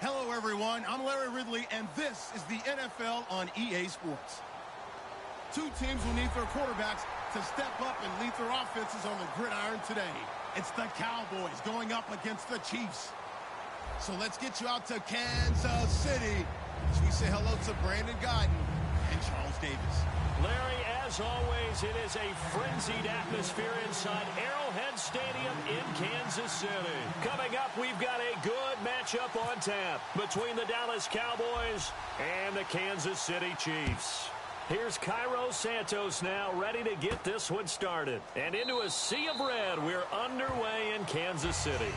Hello, everyone. I'm Larry Ridley, and this is the NFL on EA Sports. Two teams will need their quarterbacks to step up and lead their offenses on the gridiron today. It's the Cowboys going up against the Chiefs. So let's get you out to Kansas City as we say hello to Brandon Guyton and Charles Davis. Larry, as always, it is a frenzied atmosphere inside Arrowhead Stadium in Kansas City. Coming up, we've got a good matchup on tap between the Dallas Cowboys and the Kansas City Chiefs. Here's Cairo Santos now ready to get this one started. And into a sea of red, we're underway in Kansas City.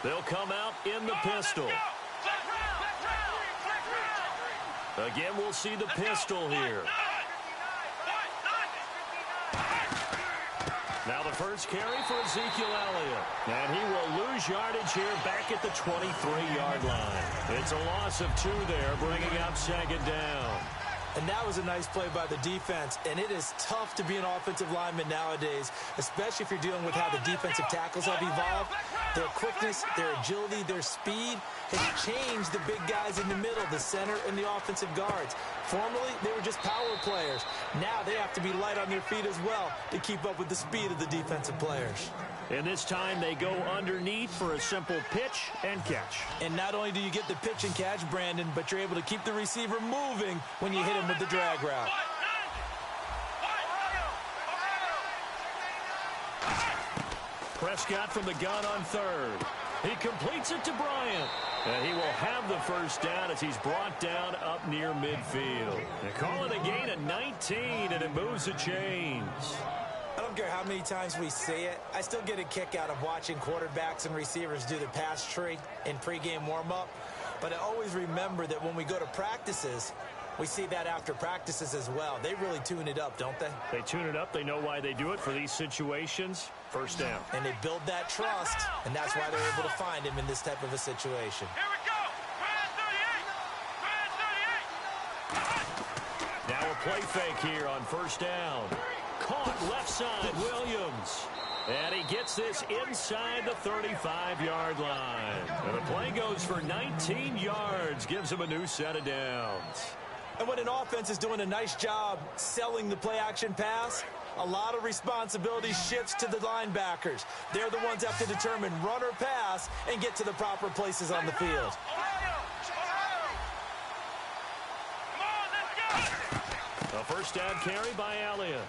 They'll come out in the pistol. Again, we'll see the pistol here. Now the first carry for Ezekiel Elliott. And he will lose yardage here back at the 23-yard line. It's a loss of 2 there, bringing up second down. And that was a nice play by the defense. And it is tough to be an offensive lineman nowadays, especially if you're dealing with how the defensive tackles have evolved. Their quickness, their agility, their speed has changed the big guys in the middle, the center, and the offensive guards. Formerly, they were just power players. Now they have to be light on their feet as well to keep up with the speed of the defensive players. And this time they go underneath for a simple pitch and catch. And not only do you get the pitch and catch, Brandon, but you're able to keep the receiver moving when you hit him with the drag route. Prescott from the gun on third. He completes it to Bryant. And he will have the first down as he's brought down up near midfield. They call it a gain of 19, and it moves the chains. I don't care how many times we say it, I still get a kick out of watching quarterbacks and receivers do the pass tree in pregame warm-up. But I always remember that when we go to practices, we see that after practices as well. They really tune it up, don't they? They tune it up. They know why they do it for these situations. First down. And they build that trust, and that's why they're able to find him in this type of a situation. Here we go. Now a play fake here on first down. Caught left side, Williams. And he gets this inside the 35-yard line. And the play goes for 19 yards, gives him a new set of downs. And when an offense is doing a nice job selling the play-action pass, a lot of responsibility shifts to the linebackers. They're the ones that have to determine run or pass and get to the proper places on the field. A first down carry by Elliott.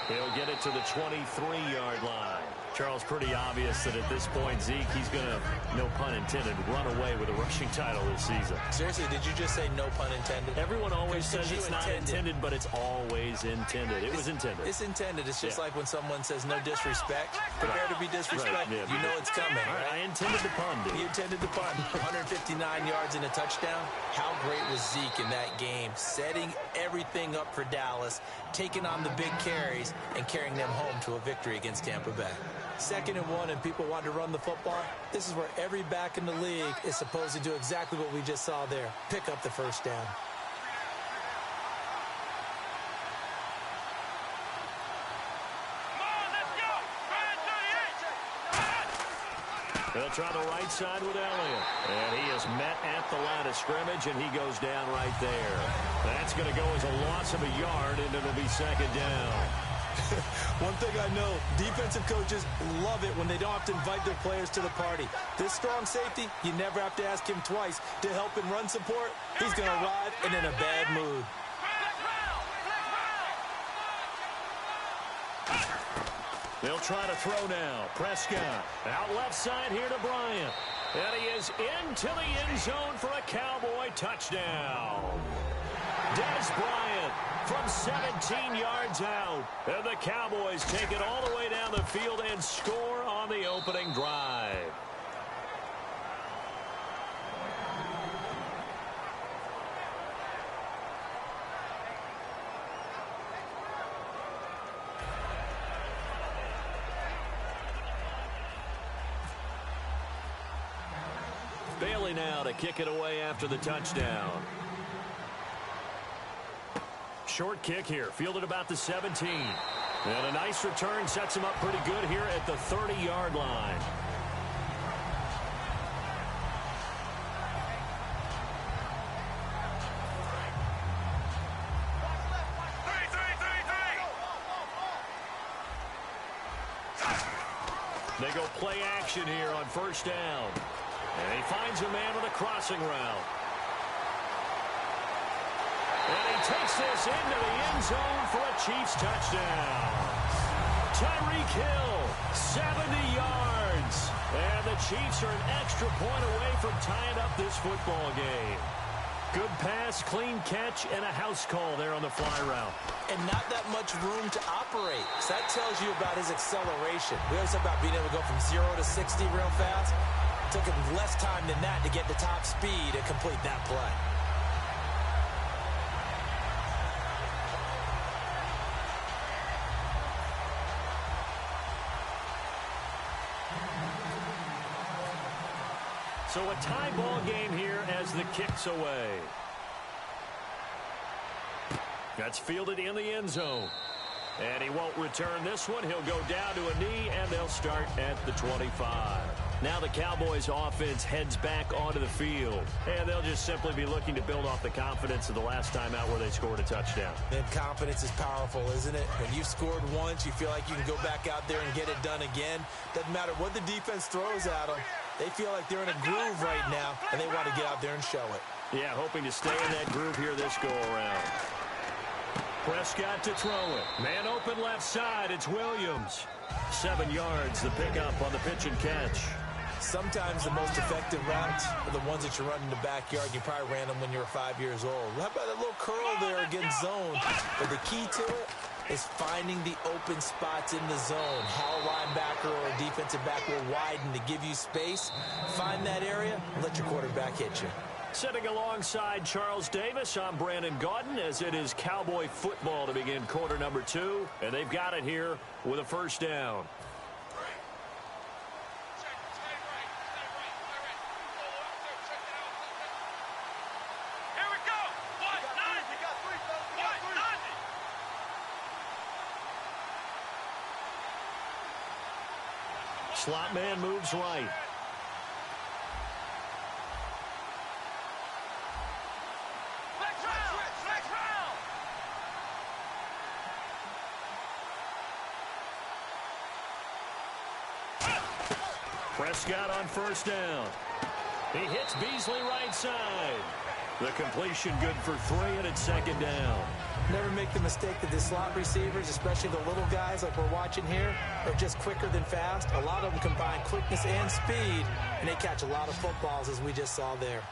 He'll get it to the 23-yard line. Charles, pretty obvious that at this point, Zeke, he's going to, no pun intended, run away with a rushing title this season. Seriously, did you just say no pun intended? Everyone always says it's not intended, but it's always intended. It was intended. It's intended. It's just like when someone says no disrespect. Prepare to be disrespected. Right. Yeah. You know it's coming. Right. I intended the pun, dude. He intended the pun. 159 yards and a touchdown. How great was Zeke in that game? Setting everything up for Dallas, taking on the big carries, and carrying them home to a victory against Tampa Bay. 2nd and 1 and people want to run the football. This is where every back in the league is supposed to do exactly what we just saw there. Pick up the first down. They'll try the right side with Elliott. And he is met at the line of scrimmage, and he goes down right there. That's going to go as a loss of a yard, and it'll be second down. One thing I know, defensive coaches love it when they don't have to invite their players to the party. This strong safety, you never have to ask him twice to help in run support. He's going to arrive and in a bad mood. They'll try to throw now. Prescott out left side here to Bryant. And he is into the end zone for a Cowboy touchdown. Des Bryant from 17 yards out. And the Cowboys take it all the way down the field and score on the opening drive. Beasley now to kick it away after the touchdown. Short kick here, fielded about the 17. And a nice return sets him up pretty good here at the 30-yard line. They go play action here on first down. And he finds a man with a crossing route. And he takes this into the end zone for a Chiefs touchdown. Tyreek Hill, 70 yards. And the Chiefs are an extra point away from tying up this football game. Good pass, clean catch, and a house call there on the fly route. And not that much room to operate. So that tells you about his acceleration. We always talk about being able to go from 0 to 60 real fast. It took him less time than that to get the top speed and complete that play. So a tie ball game here as the kick's away. That's fielded in the end zone. And he won't return this one. He'll go down to a knee, and they'll start at the 25. Now the Cowboys offense heads back onto the field. And they'll just simply be looking to build off the confidence of the last time out where they scored a touchdown. And confidence is powerful, isn't it? When you've scored once, you feel like you can go back out there and get it done again. Doesn't matter what the defense throws at them. They feel like they're in a groove right now, and they want to get out there and show it. Yeah, hoping to stay in that groove here this go-around. Prescott to throw it. Man open left side. It's Williams. 7 yards, the pickup on the pitch and catch. Sometimes the most effective routes are the ones that you run in the backyard. You probably ran them when you were 5 years old. How about that little curl there against zone? But the key to it is finding the open spots in the zone. How a linebacker or a defensive back will widen to give you space. Find that area and let your quarterback hit you. Sitting alongside Charles Davis, I'm Brandon Gaudin as it is Cowboy football to begin quarter number 2. And they've got it here with a first down. Slot man moves right. Prescott on first down. He hits Beasley right side. The completion good for 3, and it's second down. Never make the mistake that the slot receivers, especially the little guys like we're watching here, are just quicker than fast. A lot of them combine quickness and speed, and they catch a lot of footballs, as we just saw there.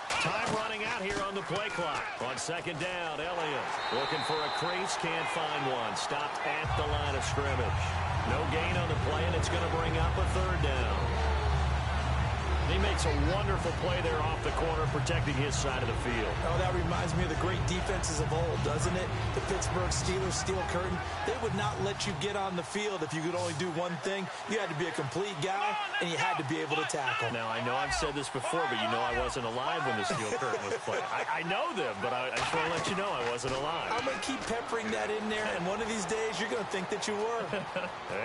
Time running out here on the play clock. On second down, Elliott looking for a crease, can't find one. Stopped at the line of scrimmage. No gain on the play, and it's going to bring up a third down. He makes a wonderful play there off the corner, protecting his side of the field. Oh, that reminds me of the great defenses of old, doesn't it? The Pittsburgh Steelers, steel curtain. They would not let you get on the field if you could only do one thing. You had to be a complete guy, and you had to be able to tackle. Now, I know I've said this before, but you know I wasn't alive when the steel curtain was played. I know them, but I just want to let you know I wasn't alive. I'm going to keep peppering that in there, and one of these days you're going to think that you were.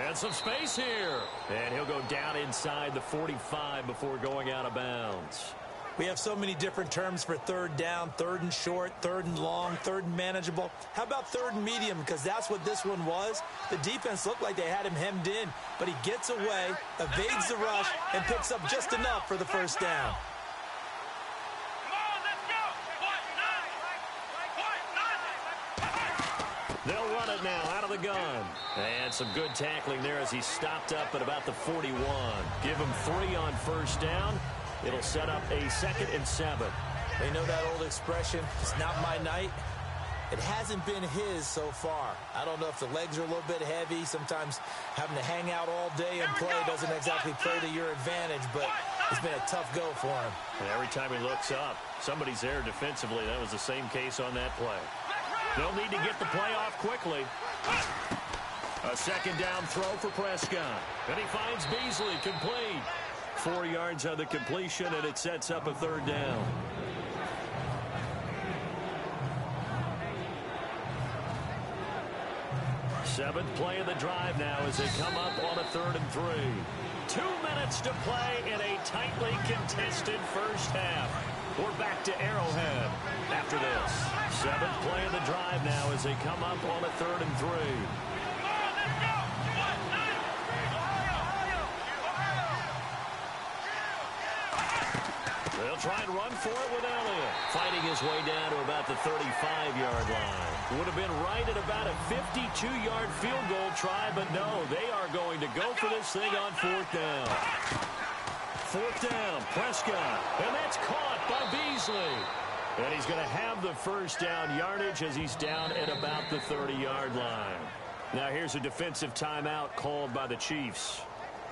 And some space here. And he'll go down inside the 45 before going out of bounds. We have so many different terms for third down, third and short, third and long, third and manageable. How about third and medium? Because that's what this one was. The defense looked like they had him hemmed in, but he gets away, evades the rush, and picks up just enough for the first down. They'll run it now out of the gun. And some good tackling there as he stopped up at about the 41. Give him 3 on first down. It'll set up a 2nd and 7. They know that old expression, it's not my night. It hasn't been his so far. I don't know if the legs are a little bit heavy. Sometimes having to hang out all day and play doesn't exactly play to your advantage, but It's been a tough go for him. And every time he looks up, somebody's there defensively. That was the same case on that play. They'll need to get the play off quickly. A second down throw for Prescott. And he finds Beasley complete. 4 yards on the completion, and it sets up a third down. Seventh play of the drive now as they come up on a 3rd and 3. 2 minutes to play in a tightly contested first half. We're back to Arrowhead after this. 7th play of the drive now as they come up on a 3rd and 3. They'll try and run for it with Elliott. Fighting his way down to about the 35-yard line. Would have been right at about a 52-yard field goal try, but no, they are going to go for this thing on 4th down. 4th down, Prescott, and that's caught by Beasley. And he's going to have the first down yardage as he's down at about the 30-yard line. Now here's a defensive timeout called by the Chiefs.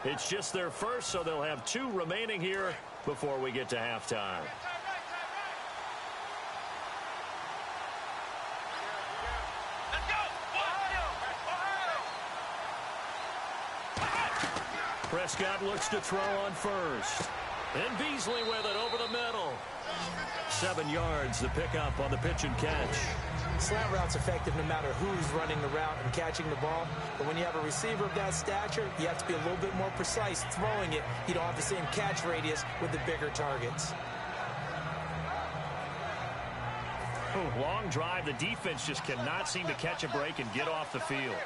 It's just their first, so they'll have 2 remaining here before we get to halftime. Prescott looks to throw on first. And Beasley with it over the middle. 7 yards, the pickup on the pitch and catch. Slant route's effective no matter who's running the route and catching the ball. But when you have a receiver of that stature, you have to be a little bit more precise throwing it. You don't have the same catch radius with the bigger targets. Oh, long drive. The defense just cannot seem to catch a break and get off the field.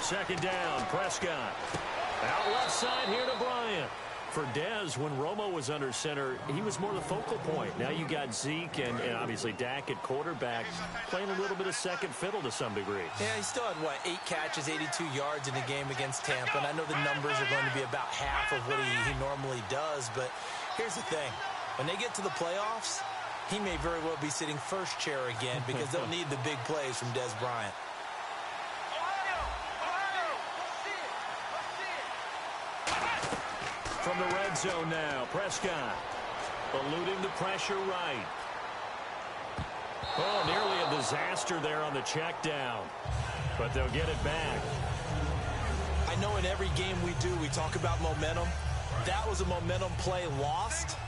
Second down, Prescott. Out left side here to Bryant. For Dez, when Romo was under center, he was more the focal point. Now you got Zeke and obviously Dak at quarterback playing a little bit of second fiddle to some degree. Yeah, he still had, 8 catches, 82 yards in the game against Tampa. And I know the numbers are going to be about half of what he normally does. But here's the thing. When they get to the playoffs, he may very well be sitting first chair again because they'll need the big plays from Dez Bryant. From the red zone now, Prescott eluding the pressure right. Oh, nearly a disaster there on the check down, but they'll get it back. I know in every game we do, we talk about momentum. That was a momentum play lost,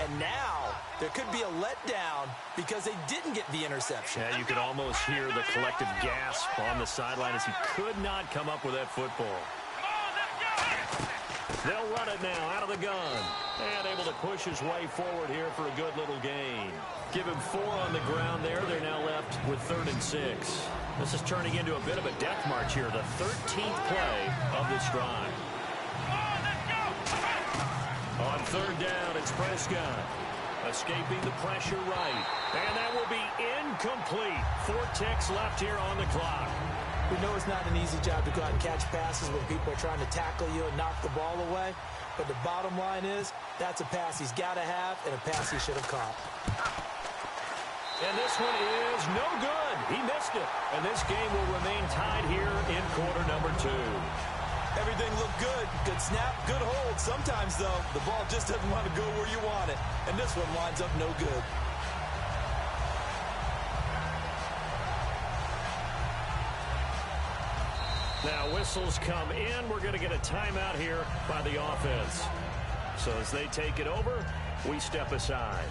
and now there could be a letdown because they didn't get the interception. Yeah, you could almost hear the collective gasp on the sideline as he could not come up with that football. They'll run it now out of the gun. And able to push his way forward here for a good little gain. Give him 4 on the ground there. They're now left with 3rd and 6. This is turning into a bit of a death march here. The 13th play of this drive. On 3rd down, it's Prescott. Escaping the pressure right. And that will be incomplete. 4 ticks left here on the clock. We know it's not an easy job to go out and catch passes when people are trying to tackle you and knock the ball away. But the bottom line is, that's a pass he's got to have and a pass he should have caught. And this one is no good. He missed it. And this game will remain tied here in quarter number 2. Everything looked good. Good snap, good hold. Sometimes, though, the ball just doesn't want to go where you want it. And this one winds up no good. Now whistles come in. We're going to get a timeout here by the offense. So as they take it over, we step aside.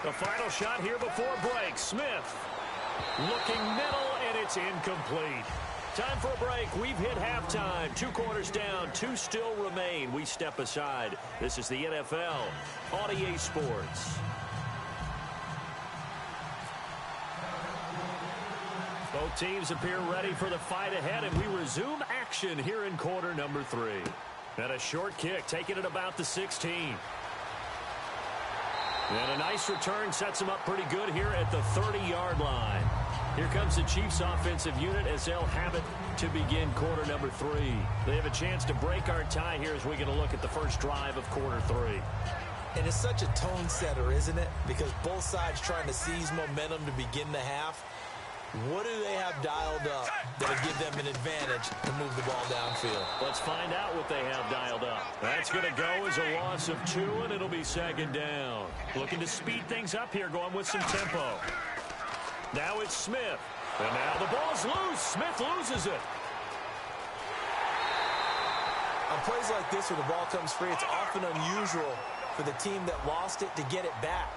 The final shot here before break. Smith looking middle, and it's incomplete. Time for a break. We've hit halftime. 2 quarters down. 2 still remain. We step aside. This is the NFL on EA Sports. Both teams appear ready for the fight ahead, and we resume action here in quarter number 3. And a short kick, taking it about the 16. And a nice return sets him up pretty good here at the 30-yard line. Here comes the Chiefs offensive unit as they'll have it to begin quarter number 3. They have a chance to break our tie here as we get a look at the first drive of quarter 3. And it's such a tone setter, isn't it? Because both sides trying to seize momentum to begin the half. What do they have dialed up that'll give them an advantage to move the ball downfield? Let's find out what they have dialed up. That's going to go as a loss of 2, and it'll be second down. Looking to speed things up here, going with some tempo. Now it's Smith. And now the ball's loose. Smith loses it. On plays like this where the ball comes free, it's often unusual for the team that lost it to get it back.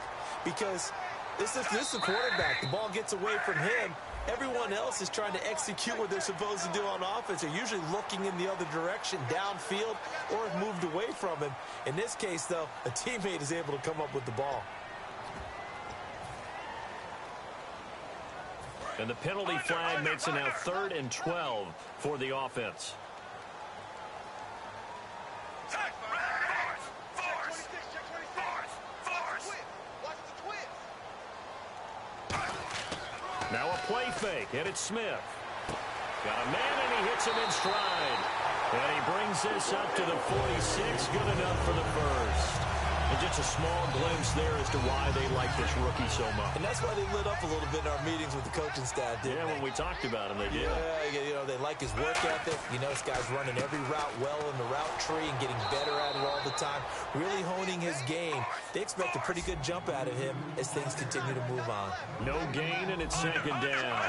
Because this is the quarterback. The ball gets away from him. Everyone else is trying to execute what they're supposed to do on offense. They're usually looking in the other direction, downfield, or have moved away from him. In this case, though, a teammate is able to come up with the ball. And the penalty flag makes it now 3rd and 12 for the offense. Now a play fake, and it's Smith. Got a man, and he hits him in stride. And he brings this up to the 46. Good enough for the first. And just a small glimpse there as to why they like this rookie so much. And that's why they lit up a little bit in our meetings with the coaching staff, didn't they? When we talked about him, they did. Yeah, you know, they like his work ethic. You know, this guy's running every route well in the route tree and getting better at it all the time, really honing his game. They expect a pretty good jump out of him as things continue to move on. No gain, and it's second down.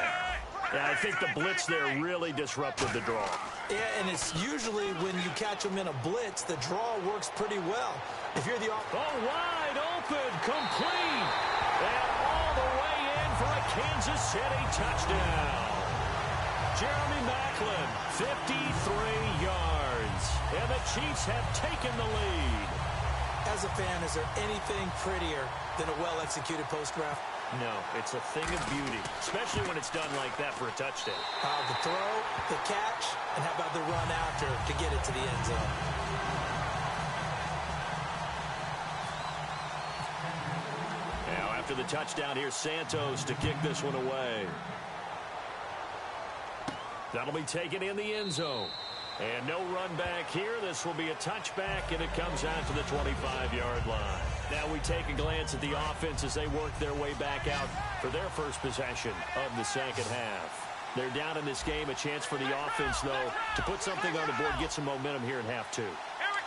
Yeah, I think the blitz there really disrupted the draw. Yeah, and it's usually when you catch them in a blitz, the draw works pretty well. If you're the wide open, complete, and all the way in for a Kansas City touchdown. Jeremy Maclin, 53 yards, and the Chiefs have taken the lead. As a fan, is there anything prettier than a well-executed post-route? No, it's a thing of beauty, especially when it's done like that for a touchdown. The throw, the catch, and how about the run after to get it to the end zone? Now, after the touchdown, here's Santos to kick this one away. That'll be taken in the end zone. And no run back here. This will be a touchback, and it comes out to the 25-yard line. Now we take a glance at the offense as they work their way back out for their first possession of the second half. They're down in this game. A chance for the offense, though, to put something on the board, get some momentum here in half 2.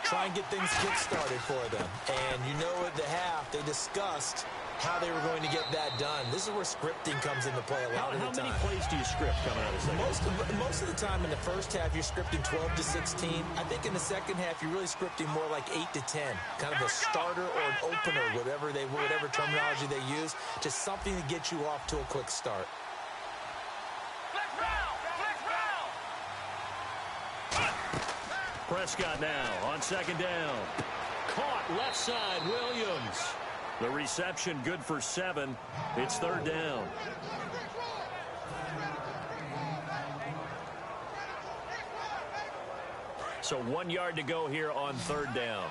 Try and get things kick-started for them. And you know at the half, they discussed how they were going to get that done. This is where scripting comes into play a lot of the time. How many plays do you script coming out of the second half? Most of the time in the first half, you're scripting 12 to 16. I think in the second half, you're really scripting more like 8 to 10. Kind of a starter or an opener, whatever terminology they use. Just something to get you off to a quick start. Prescott now on second down. Caught left side, Williams. The reception good for 7. It's third down. So 1 yard to go here on third down.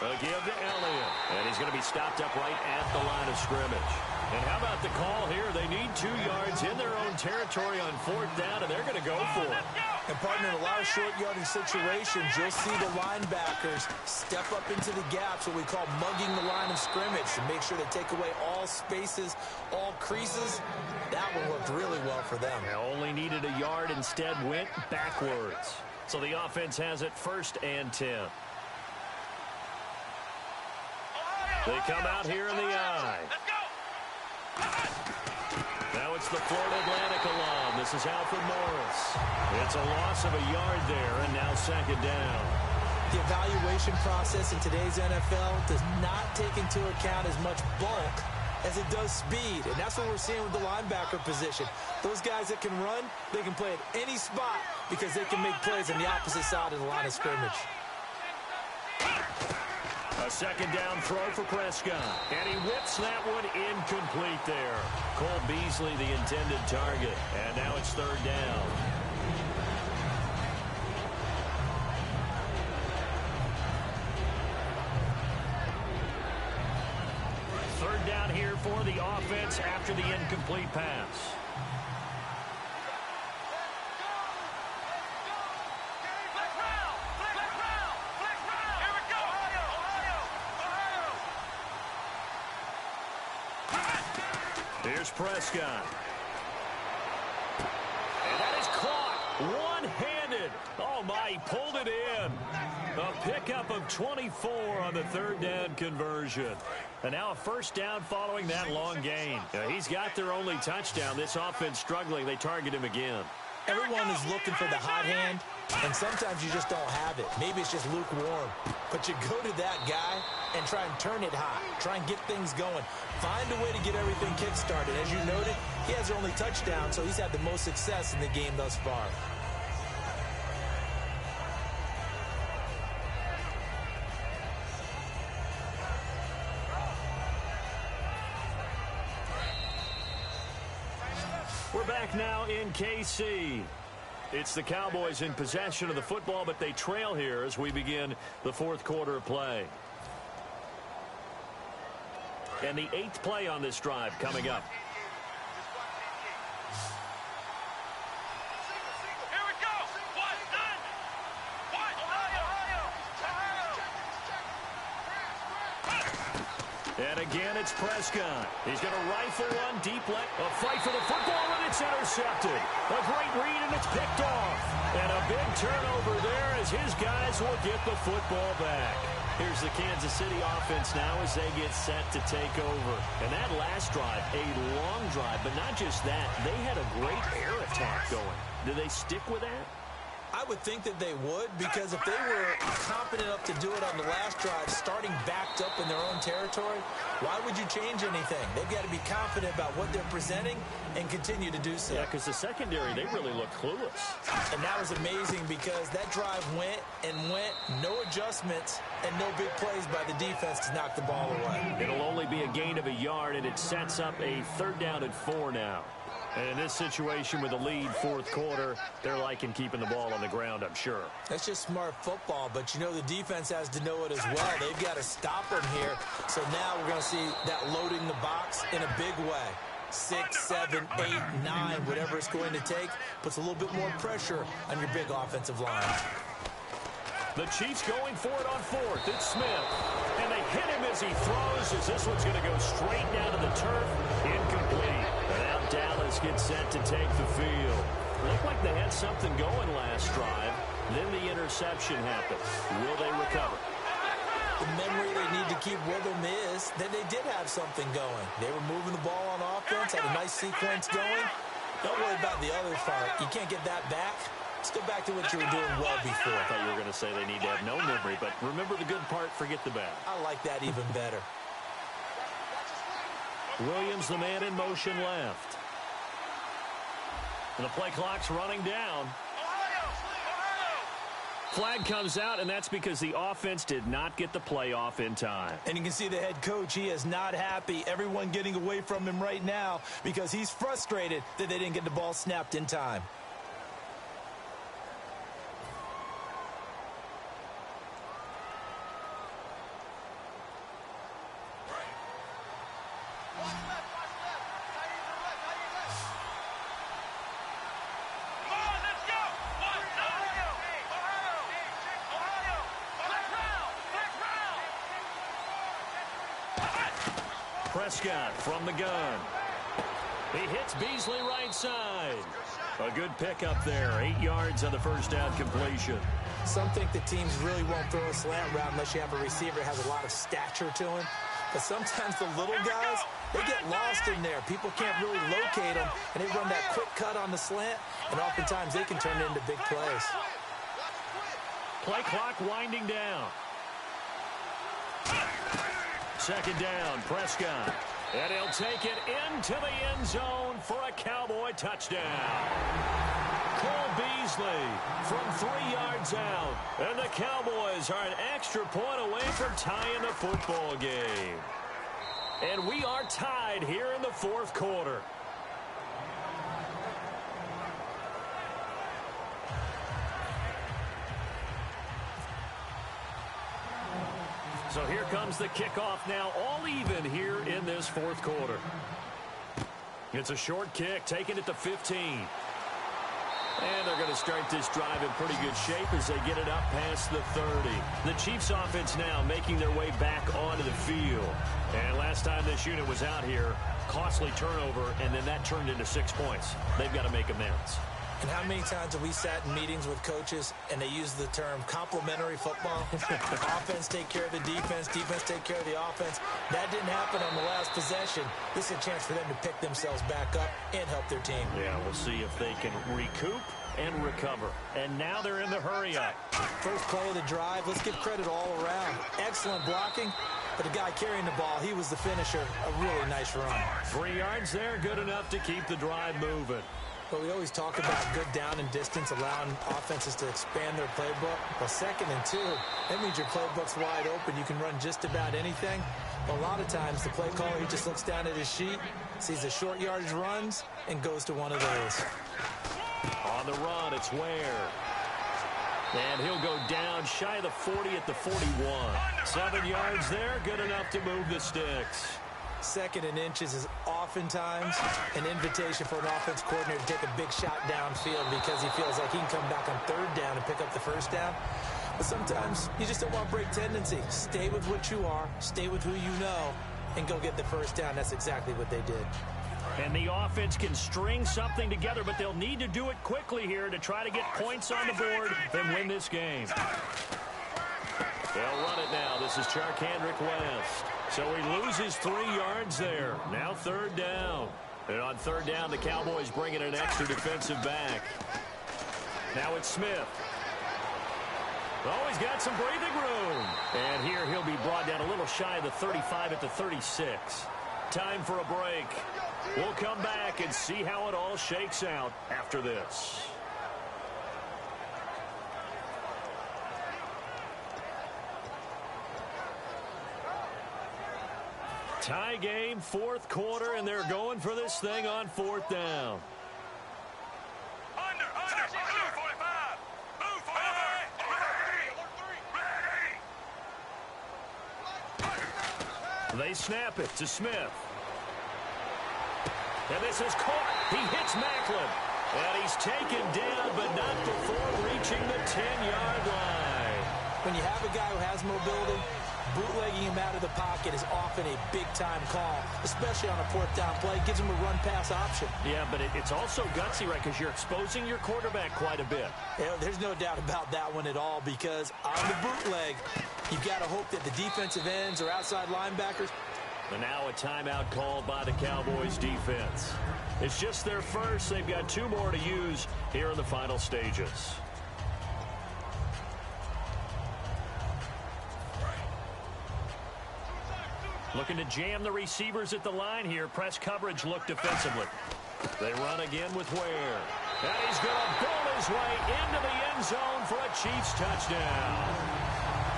A give to Elliott. And he's going to be stopped up right at the line of scrimmage. And how about the call here? They need 2 yards in their own territory on fourth down, and they're going to go for it. And, partner, in a lot of short yardage situations, you'll see the linebackers step up into the gaps, what we call mugging the line of scrimmage, to make sure they take away all spaces, all creases. That one worked really well for them. They only needed a yard, instead went backwards. So the offense has it 1st and 10. They come out here in the eye. Now it's the Florida Atlantic alum. This is Alfred Morris. It's a loss of a yard there, and now second down. The evaluation process in today's NFL does not take into account as much bulk as it does speed, and that's what we're seeing with the linebacker position. Those guys that can run, they can play at any spot because they can make plays on the opposite side of the line of scrimmage. A second down throw for Prescott. And he whips that one incomplete there. Cole Beasley, the intended target. And now it's third down. down here for the offense after the incomplete pass. Here's Prescott. And that is caught one-handed. Oh, my, he pulled it in. A pickup of 24 on the third down conversion. And now a first down following that long gain. He's got their only touchdown. This offense struggling. They target him again. Everyone is looking for the hot hand, and sometimes you just don't have it. Maybe it's just lukewarm. But you go to that guy and try and turn it hot. Try and get things going. Find a way to get everything kick-started. As you noted, he has their only touchdown, so he's had the most success in the game thus far. We're back now in KC. It's the Cowboys in possession of the football, but they trail here as we begin the fourth quarter of play. And the 8th play on this drive coming up. And again, it's Prescott. He's going to rifle one deep left. A fight for the football, and it's intercepted. A great read, and it's picked off. And a big turnover there as his guys will get the football back. Here's the Kansas City offense now as they get set to take over. And that last drive, a long drive, but not just that. They had a great air attack going. Do they stick with that? I would think that they would, because if they were competent enough to do it on the last drive, starting backed up in their own territory, why would you change anything? They've got to be confident about what they're presenting and continue to do so. Yeah, because the secondary, they really look clueless. And that was amazing because that drive went and went, no adjustments, and no big plays by the defense to knock the ball away. It'll only be a gain of a yard, and it sets up a 3rd down and 4 now. And in this situation with the lead fourth quarter, they're liking keeping the ball on the ground, I'm sure. That's just smart football, but you know the defense has to know it as well. They've got to stop them here. So now we're going to see that loading the box in a big way. 6, 7, 8, 9, whatever it's going to take, puts a little bit more pressure on your big offensive line. The Chiefs going for it on 4th. It's Smith. And they hit him as he throws, as this one's going to go straight down to the turf. Incomplete. And now Dallas gets set to take the field. Looked like they had something going last drive. Then the interception happened. Will they recover? The memory they need to keep with them is that they did have something going. They were moving the ball on offense, had a nice sequence going. Don't worry about the other part. You can't get that back. Let's go back to what you were doing well before. I thought you were going to say they need to have no memory, but remember the good part, forget the bad. I like that even better. Williams, the man in motion left. And the play clock's running down. Flag comes out, and that's because the offense did not get the play off in time. And you can see the head coach, he is not happy. Everyone getting away from him right now because he's frustrated that they didn't get the ball snapped in time. Prescott from the gun. He hits Beasley right side. A good pickup there. 8 yards on the first down completion. Some think the teams really won't throw a slant route unless you have a receiver that has a lot of stature to him. But sometimes the little guys, they get lost in there. People can't really locate them, and they run that quick cut on the slant, and oftentimes they can turn it into big plays. Play clock winding down. Second down, Prescott. And he'll take it into the end zone for a Cowboy touchdown. Cole Beasley from 3 yards out. And the Cowboys are an extra point away from tying the football game. And we are tied here in the fourth quarter. So here comes the kickoff now, all even here in this fourth quarter. It's a short kick, taking it to 15. And they're going to start this drive in pretty good shape as they get it up past the 30. The Chiefs offense now making their way back onto the field. And last time this unit was out here, costly turnover, and then that turned into 6 points. They've got to make amends. And how many times have we sat in meetings with coaches and they use the term complementary football? Offense take care of the defense, defense take care of the offense. That didn't happen on the last possession. This is a chance for them to pick themselves back up and help their team. Yeah, we'll see if they can recoup and recover. And now they're in the hurry-up. First play of the drive, let's give credit all around. Excellent blocking, but the guy carrying the ball, he was the finisher. A really nice run. 3 yards there, good enough to keep the drive moving. But we always talk about good down and distance, allowing offenses to expand their playbook. Well, 2nd and 2, that means your playbook's wide open. You can run just about anything. But a lot of times, the play caller, he just looks down at his sheet, sees the short yardage runs, and goes to one of those. On the run, it's Ware. And he'll go down shy of the 40 at the 41. 7 yards there, good enough to move the sticks. 2nd and inches is oftentimes an invitation for an offense coordinator to take a big shot downfield because he feels like he can come back on 3rd down and pick up the 1st down. But sometimes you just don't want break tendency. Stay with what you are, stay with who you know, and go get the 1st down. That's exactly what they did. And the offense can string something together, but they'll need to do it quickly here to try to get points on the board and win this game. They'll run it now. This is Charkandrick West. So he loses 3 yards there. Now 3rd down. And on 3rd down, the Cowboys bring in an extra defensive back. Now it's Smith. Oh, he's got some breathing room. And here he'll be brought down a little shy of the 35 at the 36. Time for a break. We'll come back and see how it all shakes out after this. Tie game, 4th quarter, and they're going for this thing on 4th down. Under, 45. Move 45. Ready. They snap it to Smith. And this is caught. He hits Macklin. And he's taken down, but not before reaching the 10-yard line. When you have a guy who has mobility, bootlegging him out of the pocket is often a big-time call, especially on a 4th down play. It gives him a run-pass option. Yeah, but it's also gutsy, right, because you're exposing your quarterback quite a bit. Yeah, there's no doubt about that one at all, because on the bootleg, you've got to hope that the defensive ends or outside linebackers. And now a timeout called by the Cowboys defense. It's just their first. They've got 2 more to use here in the final stages. Looking to jam the receivers at the line here. Press coverage look defensively. They run again with Ware. And he's going to bull his way into the end zone for a Chiefs touchdown.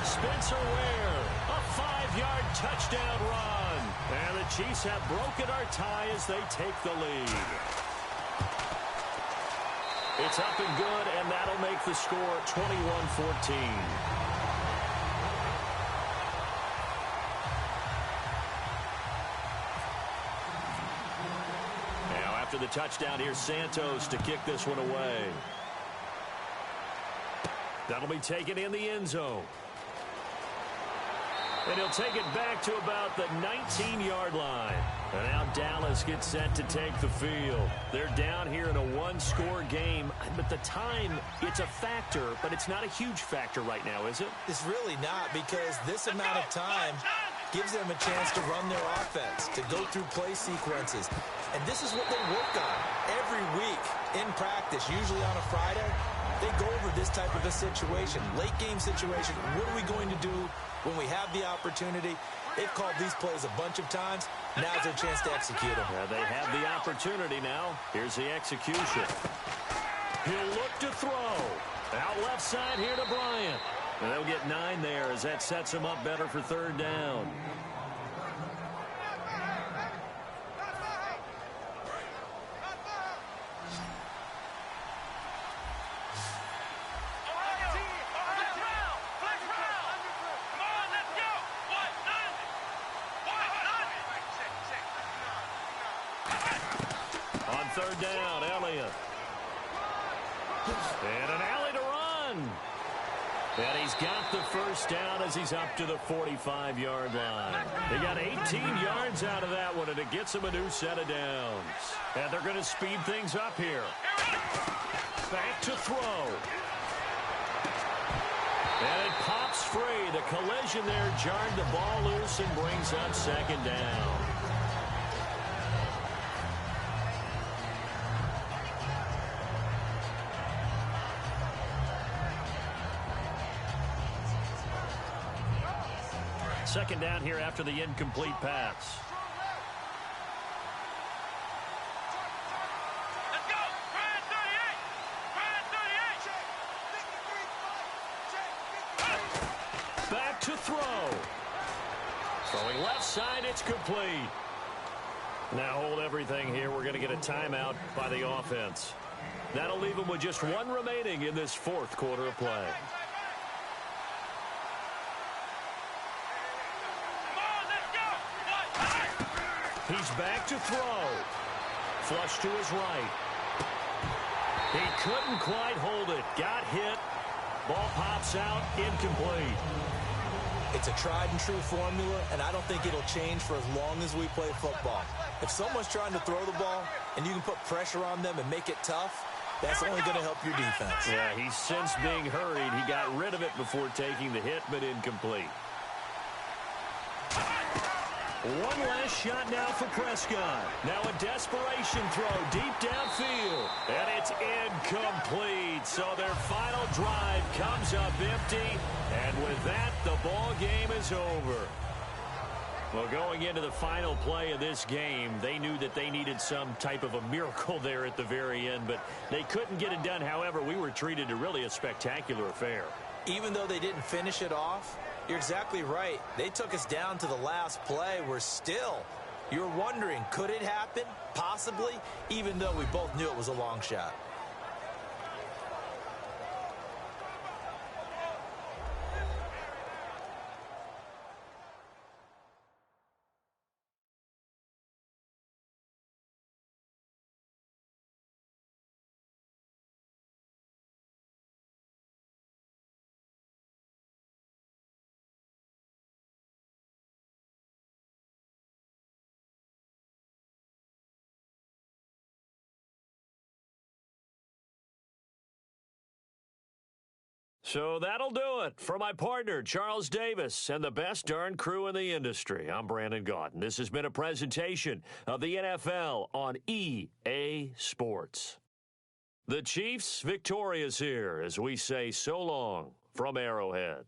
Spencer Ware, a 5-yard touchdown run. And the Chiefs have broken our tie as they take the lead. It's up and good, and that'll make the score 21-14. After the touchdown, here's Santos to kick this one away. That'll be taken in the end zone. And he'll take it back to about the 19-yard line. And now Dallas gets set to take the field. They're down here in a 1-score game. But the time, it's a factor, but it's not a huge factor right now, is it? It's really not, because this amount of time gives them a chance to run their offense, to go through play sequences. And this is what they work on every week in practice, usually on a Friday. They go over this type of a situation, late game situation. What are we going to do when we have the opportunity? They've called these plays a bunch of times. Now's their chance to execute them. Yeah, they have the opportunity now. Here's the execution. He'll look to throw. Out left side here to Bryant. And they'll get 9 there as that sets him up better for 3rd down. third down. Elliott. And an alley to run. And he's got the first down as he's up to the 45-yard line. They got 18 yards out of that one, and it gets them a new set of downs. And they're going to speed things up here. Back to throw. And it pops free. The collision there jarred the ball loose and brings up second down. Second down here after the incomplete pass. Let's go. Ryan 38. Ryan 38. Back to throw. Throwing left side, it's complete. Now hold everything here. We're going to get a timeout by the offense. That'll leave them with just one remaining in this fourth quarter of play. He's back to throw. Flush to his right. He couldn't quite hold it. Got hit. Ball pops out. Incomplete. It's a tried-and-true formula, and I don't think it'll change for as long as we play football. If someone's trying to throw the ball and you can put pressure on them and make it tough, that's only going to help your defense. Yeah, he's since being hurried. He got rid of it before taking the hit, but incomplete. One last shot now for Prescott. Now a desperation throw deep downfield. And it's incomplete. So their final drive comes up empty. And with that, the ball game is over. Well, going into the final play of this game, they knew that they needed some type of a miracle there at the very end, but they couldn't get it done. However, we were treated to really a spectacular affair. Even though they didn't finish it off, you're exactly right. They took us down to the last play. You're wondering, could it happen? Possibly, even though we both knew it was a long shot. So that'll do it for my partner, Charles Davis, and the best darn crew in the industry. I'm Brandon Gaudin. This has been a presentation of the NFL on EA Sports. The Chiefs victorious here as we say so long from Arrowhead.